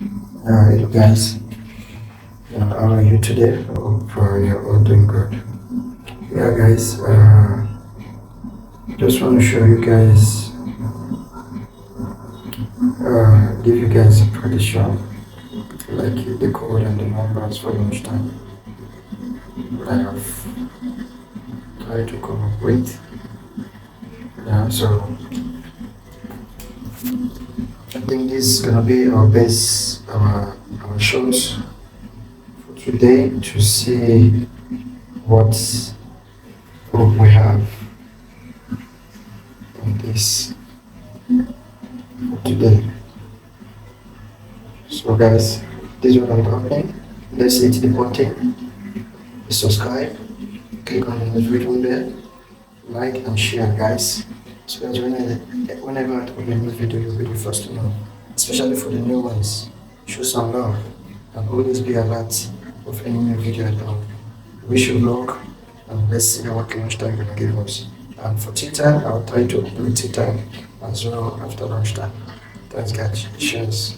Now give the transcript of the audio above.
Hello guys, how are you today? Hope you're all doing good. Yeah guys, just want to show you guys, give you guys a prediction, like the code and the numbers for lunchtime. I have tried to come up with. Yeah, so I think this is gonna be our best, our shows for today to see what hope we have in this for today. So guys, this is what I'm doing. Let's hit the button, subscribe, click on the video there, like and share guys. So that whenever I upload a new video, you'll be the first to know. Especially for the new ones. Show some love and always be alert of any new video I upload. Wish you luck and let's see what lunchtime gonna give us. And for tea time, I'll try to upload tea time as well after lunchtime. Thanks guys. Cheers.